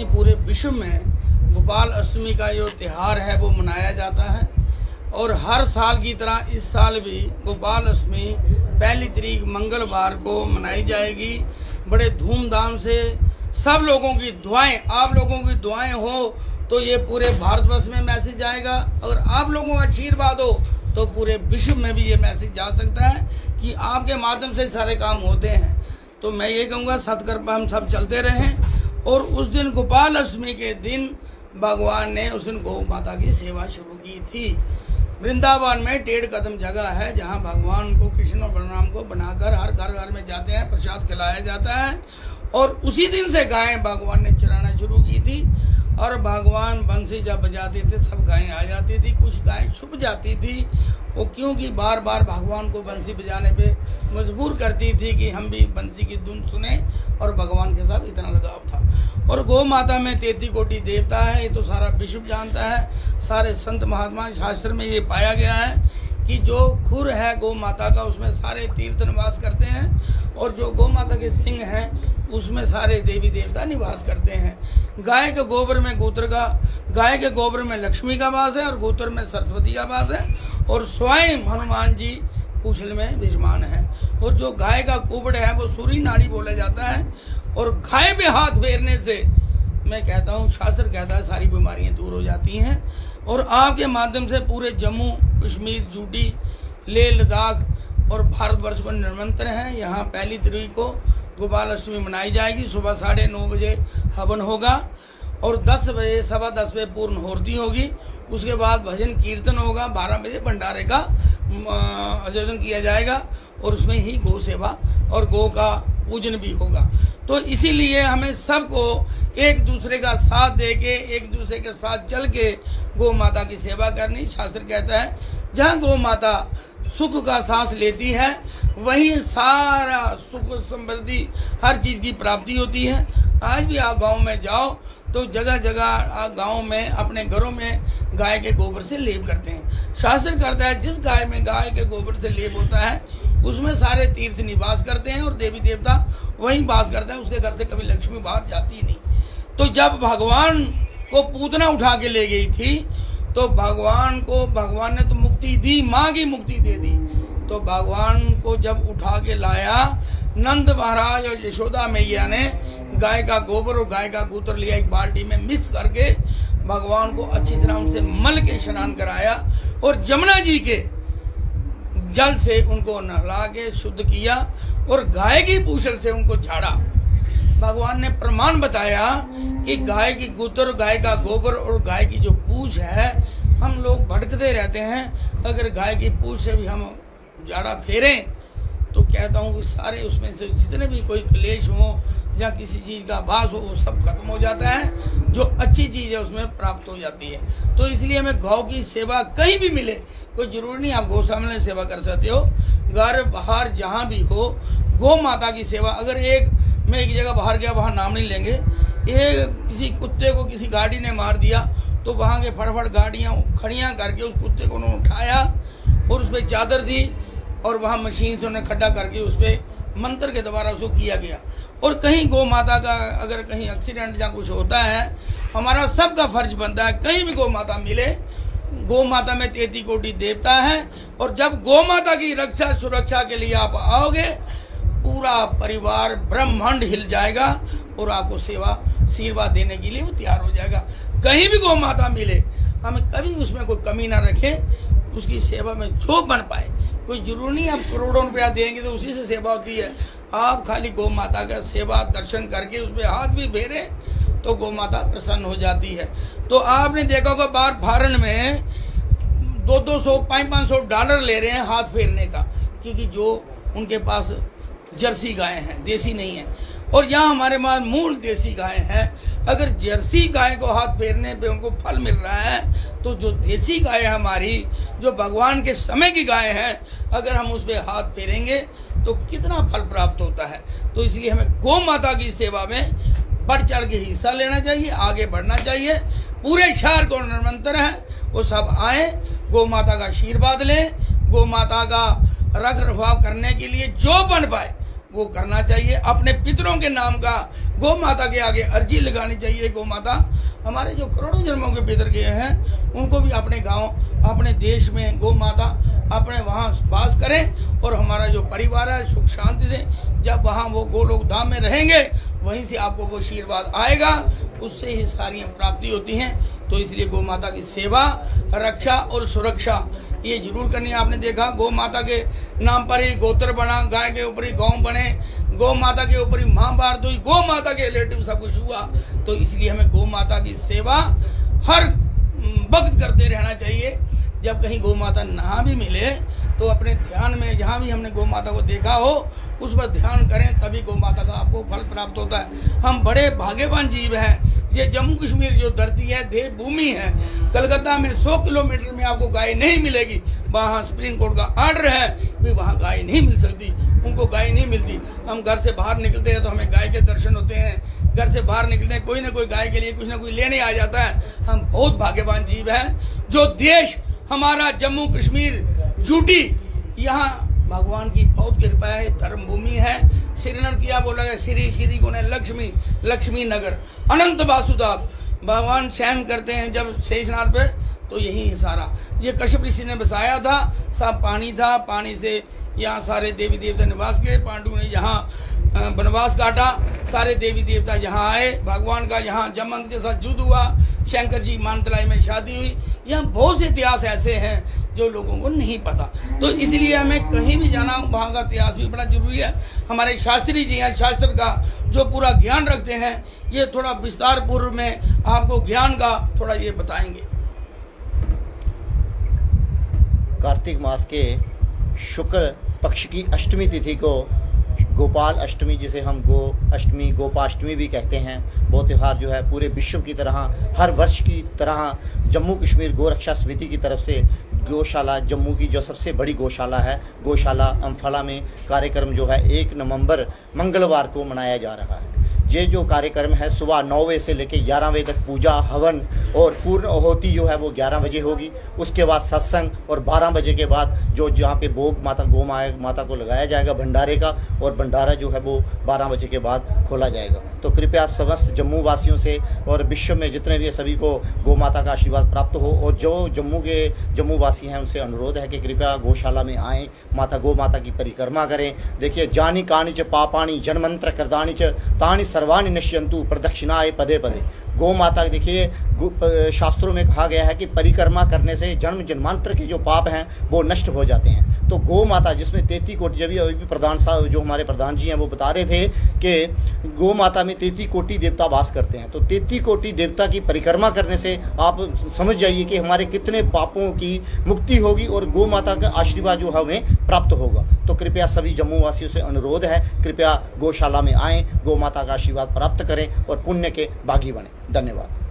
पूरे विश्व में गोपाल अष्टमी का जो त्यौहार है वो मनाया जाता है और हर साल की तरह इस साल भी गोपाल अष्टमी 1 तारीख मंगलवार को मनाई जाएगी। बड़े धूमधाम से सब लोगों की दुआएं, आप लोगों की दुआएं हो तो ये पूरे भारतवर्ष में मैसेज जाएगा। अगर आप लोगों का आशीर्वाद हो तो पूरे विश्व में भी ये मैसेज जा सकता है कि आपके माध्यम से सारे काम होते हैं। तो मैं ये कहूँगा सत्कर्म हम सब चलते रहें। और उस दिन गोपाल अष्टमी के दिन भगवान ने उस दिन गौ माता की सेवा शुरू की थी। वृंदावन में 1.5 कदम जगह है जहाँ भगवान को, कृष्ण और बलराम को बनाकर हर घर घर में जाते हैं, प्रसाद खिलाया जाता है। और उसी दिन से गायें भगवान ने चराना शुरू की थी और भगवान बंसी जब बजाते थे सब गायें आ जाती थी। कुछ गायें छुप जाती थी वो क्योंकि बार बार भगवान को बंसी बजाने पे मजबूर करती थी कि हम भी बंसी की धुन सुने और भगवान के साथ इतना लगाव था। और गौ माता में 33 कोटि देवता है, ये तो सारा विश्व जानता है। सारे संत महात्मा शास्त्र में ये पाया गया है कि जो खुर है गौ माता का उसमें सारे तीर्थ निवास करते हैं और जो गौ माता के सिंह हैं उसमें सारे देवी देवता निवास करते हैं। गाय के गोबर में गोत्र का, गाय के गोबर में लक्ष्मी का वास है और गोत्र में सरस्वती का वास है और स्वयं हनुमान जी पूछल में विराजमान है। और जो गाय का कुबड़ है वो सूर्य नाड़ी बोला जाता है और गाय पे हाथ फेरने से मैं कहता हूँ, शास्त्र कहता है सारी बीमारियां दूर हो जाती हैं। और आपके माध्यम से पूरे जम्मू कश्मीर, यूटी, लेह लद्दाख और भारतवर्ष को निमंत्रण है। यहाँ 1 तारीख को गोपाल अष्टमी मनाई जाएगी। सुबह 9:30 बजे हवन होगा और 10 बजे, 10:15 बजे पूर्ण होती होगी। उसके बाद भजन कीर्तन होगा। 12 बजे भंडारे का आयोजन किया जाएगा और उसमें ही गौ सेवा और गौ का पूजन भी होगा। तो इसीलिए हमें सबको एक दूसरे का साथ देके, एक दूसरे के साथ चल के गौ माता की सेवा करनी। शास्त्र कहता है जहाँ गौ माता सुख का सांस लेती है वहीं सारा सुख समृद्धि हर चीज की प्राप्ति होती है। आज भी आप गांव में जाओ तो जगह जगह गांव में अपने घरों में गाय के गोबर से लेप करते हैं। शास्त्र करता है जिस गाय में गाय के गोबर से लेप होता है उसमें सारे तीर्थ निवास करते हैं और देवी देवता वहीं वास करते हैं। उसके घर से कभी लक्ष्मी बाहर जाती नहीं। तो जब भगवान को पूतना उठा के ले गई थी तो भगवान ने तो मुक्ति दी, माँ की मुक्ति दे दी। तो भगवान को जब उठा के लाया नंद महाराज और यशोदा मैया ने गाय का गोबर और गाय का गूत्र लिया, एक बाल्टी में मिक्स करके भगवान को अच्छी तरह उनसे मल के स्नान कराया और जमुना जी के जल से उनको नहला के शुद्ध किया और गाय की पूछल से उनको झाड़ा। भगवान ने प्रमाण बताया कि गाय की गूत्र, गाय का गोबर और गाय की जो पूछ है, हम लोग भटकते रहते हैं। अगर गाय की पूछ से भी हम झाड़ा फेरें तो कहता हूँ कि सारे उसमें से जितने भी कोई क्लेश हो या किसी चीज़ का भास हो वो सब खत्म हो जाता है। जो अच्छी चीज़ है उसमें प्राप्त हो जाती है। तो इसलिए हमें गौ की सेवा कहीं भी मिले, कोई जरूरी नहीं आप गौशाला में सेवा कर सकते हो, घर बाहर जहाँ भी हो गौ माता की सेवा। अगर मैं एक जगह बाहर गया, वहाँ नाम नहीं लेंगे, किसी कुत्ते को किसी गाड़ी ने मार दिया तो वहाँ के फटाफट गाड़ियाँ खड़ियाँ करके उस कुत्ते को उन्होंने उठाया और उस पर चादर दी और वहाँ मशीन से उन्हें खड्डा करके उस पर मंत्र के द्वारा उसको किया गया। और कहीं गौ माता का अगर कहीं एक्सीडेंट या कुछ होता है, हमारा सबका फर्ज बनता है कहीं भी गौ माता मिले। गौ माता में 33 कोटि देवता है और जब गौ माता की रक्षा सुरक्षा के लिए आप आओगे पूरा परिवार ब्रह्मांड हिल जाएगा और आपको सेवा आशीर्वाद देने के लिए वो तैयार हो जाएगा। कहीं भी गौ माता मिले हमें कभी उसमें कोई कमी ना रखें, उसकी सेवा में जो बन पाए। कोई जरूरी नहीं आप करोड़ों रुपया देंगे तो उसी से सेवा होती है। आप खाली गौ माता का सेवा दर्शन करके उस पर हाथ भी फेरे तो गौ माता प्रसन्न हो जाती है। तो आपने देखा होगा बार फॉरेन में 200-200, $500 ले रहे हैं हाथ फेरने का, क्योंकि जो उनके पास जर्सी गाय हैं, देसी नहीं है। और यहाँ हमारे पास मूल देसी गाय हैं। अगर जर्सी गाय को हाथ फेरने पे उनको फल मिल रहा है तो जो देसी गाय है हमारी, जो भगवान के समय की गाय है, अगर हम उस पर हाथ फेरेंगे तो कितना फल प्राप्त होता है। तो इसलिए हमें गौ माता की सेवा में बढ़ चढ़ के हिस्सा लेना चाहिए, आगे बढ़ना चाहिए। पूरे शहर को निमंत्रण है, वो सब आए, गौ माता का आशीर्वाद लें, गौ माता का रख रखाव करने के लिए जो बन पाए वो करना चाहिए। अपने पितरों के नाम का गौ माता के आगे अर्जी लगानी चाहिए। गौ माता हमारे जो करोड़ों जन्मों के पितर गए हैं, उनको भी अपने गांव, अपने देश में गौ माता अपने वहाँ वास करें और हमारा जो परिवार है सुख शांति से, जब वहाँ वो गोलोक धाम में रहेंगे, वहीं से आपको वो आशीर्वाद आएगा, उससे ही सारी प्राप्ति होती हैं। तो इसलिए गौ माता की सेवा, रक्षा और सुरक्षा ये जरूर करनी है। आपने देखा गौ माता के नाम पर ही गोत्र बना, गाय के ऊपर ही गांव बने, गौ माता के ऊपर ही महाभारत हुई, गौ माता के रिलेटिव सब कुछ हुआ। तो इसलिए हमें गौ माता की सेवा हर वक्त करते रहना चाहिए। जब कहीं गौ माता ना भी मिले तो अपने ध्यान में जहाँ भी हमने गौ माता को देखा हो उस पर ध्यान करें, तभी गौ माता का आपको फल प्राप्त होता है। हम बड़े भाग्यवान जीव हैं। ये जम्मू कश्मीर जो धरती है, देव भूमि है। कलकत्ता में 100 किलोमीटर में आपको गाय नहीं मिलेगी, वहाँ सुप्रीम कोर्ट का ऑर्डर है कि वहाँ गाय नहीं मिल सकती, उनको गाय नहीं मिलती। हम घर से बाहर निकलते हैं तो हमें गाय के दर्शन होते हैं। घर से बाहर निकलते हैं, कोई ना कोई गाय के लिए कुछ ना कोई लेने आ जाता है। हम बहुत भाग्यवान जीव हैं। जो देश हमारा जम्मू कश्मीर झूठी, यहाँ भगवान की बहुत कृपा है, धर्म भूमि है। श्रीनगर किया बोला है, श्री श्री गुण लक्ष्मी, लक्ष्मी नगर अनंत वासुदेव भगवान शयन करते हैं जब शेषनाग पे, तो यही है सारा। ये कश्यप ऋषि ने बसाया था, सब पानी था, पानी से यहाँ सारे देवी देवता निवास किए। पांडु ने यहाँ वनवास काटा, सारे देवी देवता यहाँ आए। भगवान का यहाँ जमंत के साथ युद्ध हुआ, शंकर जी मानतलाई में शादी हुई। यहाँ बहुत से इतिहास ऐसे हैं जो लोगों को नहीं पता। तो इसलिए हमें कहीं भी जाना, वहाँ का इतिहास भी बड़ा जरूरी है। हमारे शास्त्री जी हैं, शास्त्र का जो पूरा ज्ञान रखते हैं, ये थोड़ा विस्तार पूर्व में आपको ज्ञान का थोड़ा ये बताएंगे। कार्तिक मास के शुक्ल पक्ष की अष्टमी तिथि को गोपाल अष्टमी, जिसे हम गो अष्टमी, गोपाष्टमी भी कहते हैं, वो त्यौहार जो है पूरे विश्व की तरह, हर वर्ष की तरह जम्मू कश्मीर गौ रक्षा समिति की तरफ से गौशाला, जम्मू की जो सबसे बड़ी गौशाला है, गौशाला अम्फाला में कार्यक्रम जो है 1 नवंबर मंगलवार को मनाया जा रहा है। ये जो कार्यक्रम है सुबह 9 बजे से लेकर 11 बजे तक पूजा, हवन और पूर्ण आहुति जो है वो 11 बजे होगी। उसके बाद सत्संग और 12 बजे के बाद जो जहाँ पे भोग माता गौ माता को लगाया जाएगा भंडारे का, और भंडारा जो है वो 12 बजे के बाद खोला जाएगा। तो कृपया समस्त जम्मू वासियों से और विश्व में जितने भी सभी को गौ माता का आशीर्वाद प्राप्त हो। और जो जम्मू वासी हैं उनसे अनुरोध है कि कृपया गौशाला में आएँ, गौ माता की परिक्रमा करें। देखिए, जानी कानि च पापानि जनमंत्र करदानि च तानि सर्वाणि नश्यन्तु प्रदक्षिणाय पदे पदे। गौ माता, देखिए शास्त्रों में कहा गया है कि परिक्रमा करने से जन्म जन्मांतर के जो पाप हैं वो नष्ट हो जाते हैं। तो गौ माता, जिसमें 33 कोटि, जब अभी प्रधान साहब जो हमारे प्रधान जी हैं वो बता रहे थे कि गौ माता में 33 कोटि देवता वास करते हैं। तो 33 कोटि देवता की परिक्रमा करने से आप समझ जाइए कि हमारे कितने पापों की मुक्ति होगी और गौ माता का आशीर्वाद जो है हमें प्राप्त होगा। तो कृपया सभी जम्मू वासियों से अनुरोध है, कृपया गौशाला में आएँ, गौ माता का आशीर्वाद प्राप्त करें और पुण्य के भागी बने। धन्यवाद।